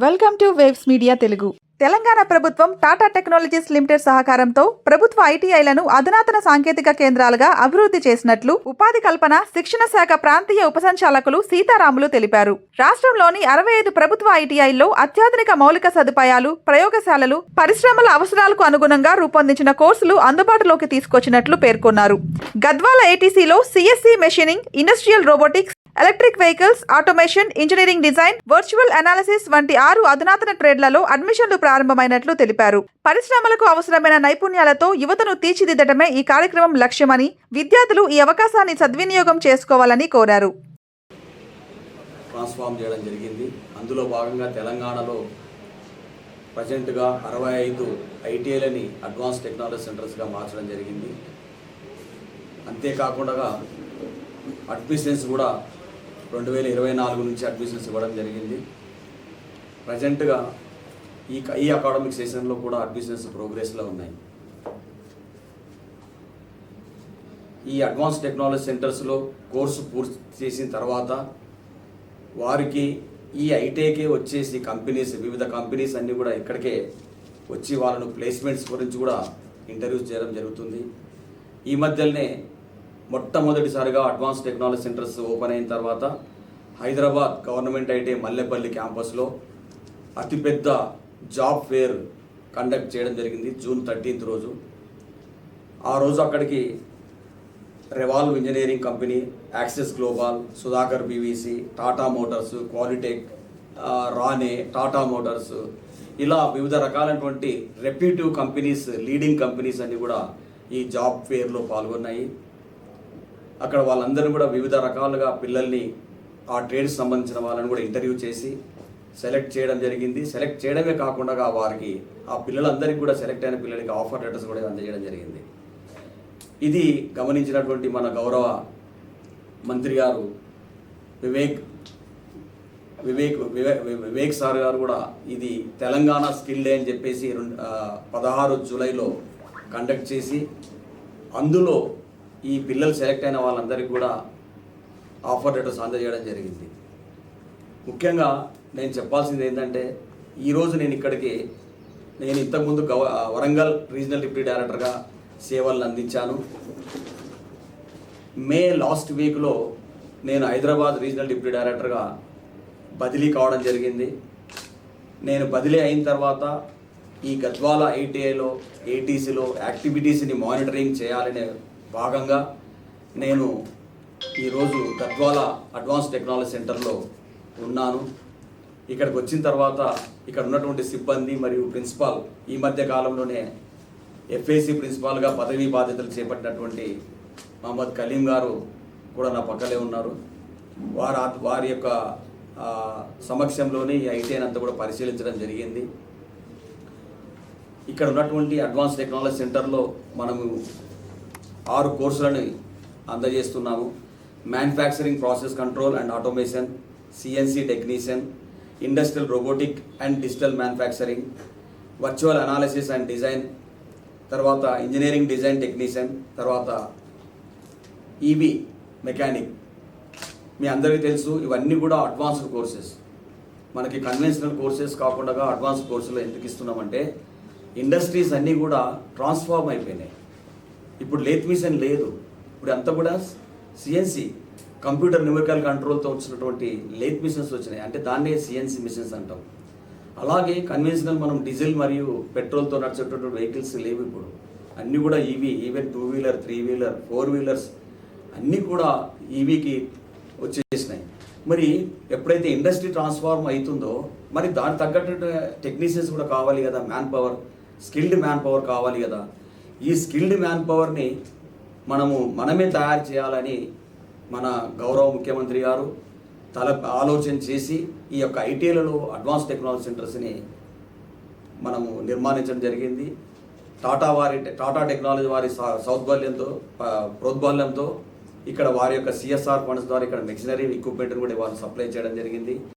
Welcome to waves media Telugu. Telangana ప్రభుత్వం Tata technologies limited సహకారంతో ప్రభుత్వ ఐటీఐలను అధునాతన సాంకేతిక కేంద్రాలుగా అభివృద్ధి చేసినట్లు ఉపాధి కల్పన శిక్షణ శాఖ ప్రాంతీయ ఉపసంచాలకులు సీతారాములు తెలిపారు. రాష్ట్రంలోని 65 ప్రభుత్వ ఐటీఐల్లో అత్యాధునిక మౌలిక సదుపాయాలు, ప్రయోగశాలలు, పరిశ్రమల అవసరాలకు అనుగుణంగా రూపొందించిన కోర్సులు అందుబాటులోకి తీసుకొచ్చినట్లు పేర్కొన్నారు. గద్వాల ఏటీసీలో CSC machining, industrial robotics, electric vehicles, automation, engineering design, virtual analysis వంటి 6 అధునాతన ట్రేడ్లలో అడ్మిషన్లు ప్రారంభమైనట్లు తెలిపారు. పరిశ్రమలకు అవసరమైన నైపుణ్యాలతో యువతను తీర్చిదిద్దడమే ఈ కార్యక్రమం లక్ష్యమని, విద్యార్థులు ఈ అవకాశాన్ని సద్వినియోగం చేసుకోవాలని కోరారు. ట్రాన్స్ఫార్మ్ చేయడం జరిగింది. అందులో భాగంగా తెలంగాణలో ప్రజెంట్గా 65 ఐటీఐలని అడ్వాన్స్ టెక్నాలజీ సెంటర్స్గా మార్చడం జరిగింది. అంతేకాకుండా అడ్మిషన్స్ కూడా 2024 నుంచి అడ్మిషన్స్ ఇవ్వడం జరిగింది. ప్రజెంట్గా ఈ అకాడమిక్ సెషన్లో కూడా అడ్మిషన్స్ ప్రోగ్రెస్లో ఉన్నాయి. ఈ అడ్వాన్స్ టెక్నాలజీ సెంటర్స్లో కోర్సు పూర్తి చేసిన తర్వాత వారికి ఈ ఐటీఐకే వచ్చేసి వివిధ కంపెనీస్ అన్నీ కూడా ఇక్కడికే వచ్చి వాళ్ళను ప్లేస్మెంట్స్ గురించి కూడా ఇంటర్వ్యూస్ చేయడం జరుగుతుంది. ఈ మధ్యలోనే మొట్టమొదటిసారిగా అడ్వాన్స్ టెక్నాలజీ సెంటర్స్ ఓపెన్ అయిన తర్వాత హైదరాబాద్ గవర్నమెంట్ ఐటీఐ మల్లెపల్లి క్యాంపస్లో అతిపెద్ద జాబ్ ఫేర్ కండక్ట్ చేయడం జరిగింది జూన్ 13th రోజు. ఆ రోజు అక్కడికి revolve engineering company, access global, Sudhakar BVC, Tata motors, qualitech, Rane, Tata Motors, ఇలా వివిధ రకాలైనటువంటి రెప్యూటివ్ కంపెనీస్, లీడింగ్ కంపెనీస్ అన్నీ కూడా ఈ జాబ్ ఫేర్లో పాల్గొన్నాయి. అక్కడ వాళ్ళందరూ కూడా వివిధ రకాలుగా పిల్లల్ని, ఆ ట్రేడ్స్ సంబంధించిన వాళ్ళని కూడా ఇంటర్వ్యూ చేసి సెలెక్ట్ చేయడం జరిగింది. సెలెక్ట్ చేయడమే కాకుండా వారికి ఆ పిల్లలందరికీ కూడా సెలెక్ట్ అయిన పిల్లలకి ఆఫర్ లెటర్స్ కూడా అందజేయడం జరిగింది. ఇది గమనించినటువంటి మన గౌరవ మంత్రి గారు వివేక్ సార్ గారు కూడా ఇది తెలంగాణ స్కిల్ డే అని చెప్పేసి 16 జూలైలో కండక్ట్ చేసి అందులో ఈ పిల్లలు సెలెక్ట్ అయిన వాళ్ళందరికీ కూడా ఆఫర్ లెటర్స్ అందజేయడం జరిగింది. ముఖ్యంగా నేను చెప్పాల్సింది ఏంటంటే ఈరోజు నేను ఇంతకుముందు వరంగల్ రీజనల్ డిప్యూటీ డైరెక్టర్గా సేవలను అందించాను. మే లాస్ట్ వీక్లో నేను హైదరాబాద్ రీజనల్ డిప్యూటీ డైరెక్టర్గా బదిలీ కావడం జరిగింది. నేను బదిలీ అయిన తర్వాత ఈ గద్వాల ఐటీఐలో, ఏటీసీలో యాక్టివిటీస్ని మానిటరింగ్ చేయాలనే భాగంగా నేను ఈరోజు గద్వాల అడ్వాన్స్ టెక్నాలజీ సెంటర్లో ఉన్నాను. ఇక్కడికి వచ్చిన తర్వాత ఇక్కడ ఉన్నటువంటి సిబ్బంది మరియు ప్రిన్సిపాల్, ఈ మధ్య కాలంలోనే ఎఫ్ఏసి ప్రిన్సిపాల్గా పదవీ బాధ్యతలు చేపట్టినటువంటి మహమ్మద్ కలీం గారు కూడా నా పక్కలే ఉన్నారు. వారి యొక్క సమక్షంలోనే ఈ ఐటీఐని అంతా కూడా పరిశీలించడం జరిగింది. ఇక్కడ ఉన్నటువంటి అడ్వాన్స్ టెక్నాలజీ సెంటర్లో మనము 6 కోర్సులను అందజేస్తున్నాము. Manufacturing process control and automation, CNC technician, industrial robotic and digital manufacturing, virtual analysis and design, తర్వాత ఇంజనీరింగ్ డిజైన్ టెక్నీషియన్, తర్వాత ఈబీ మెకానిక్. మీ అందరికీ తెలుసు ఇవన్నీ కూడా అడ్వాన్స్డ్ కోర్సెస్. మనకి కన్వెన్షనల్ కోర్సెస్ కాకుండా అడ్వాన్స్డ్ కోర్సులు ఎందుకు ఇస్తున్నామంటే ఇండస్ట్రీస్ అన్నీ కూడా ట్రాన్స్ఫార్మ్ అయిపోయినాయి. ఇప్పుడు లేత్ మిషన్ లేదు, ఇప్పుడు అంతా కూడా సిఎన్సి కంప్యూటర్ న్యూమరికల్ కంట్రోల్తో వచ్చినటువంటి లేత్ మిషన్స్ వచ్చినాయి. అంటే దాన్నే సిఎన్సి మిషన్స్ అంటాం. అలాగే కన్వెన్షనల్ మనం డీజిల్ మరియు పెట్రోల్తో నడిచేటటువంటి వెహికల్స్ లేవు. ఇప్పుడు అన్నీ కూడా EV, even 2 wheeler, 3 wheeler, 4 wheelers అన్నీ కూడా ఈవీకి వచ్చేసినాయి. మరి ఎప్పుడైతే ఇండస్ట్రీ ట్రాన్స్ఫార్మ్ అవుతుందో మరి దానికి తగ్గట్టు టెక్నీషియన్స్ కూడా కావాలి కదా, man power, skilled man power కావాలి కదా. ఈ స్కిల్డ్ మ్యాన్ పవర్ని మనమే తయారు చేయాలని మన గౌరవ ముఖ్యమంత్రి గారు ఆలోచన చేసి ఈ యొక్క ఐటీఐలలో అడ్వాన్స్ టెక్నాలజీ సెంటర్స్ని మనము నిర్మాణించడం జరిగింది. టాటా టెక్నాలజీ వారి ప్రోద్బల్యంతో ఇక్కడ వారి యొక్క సిఎస్ఆర్ ఫండ్స్ ద్వారా ఇక్కడ మెషినరీ ఎక్విప్మెంట్ని కూడా వారు సప్లై చేయడం జరిగింది.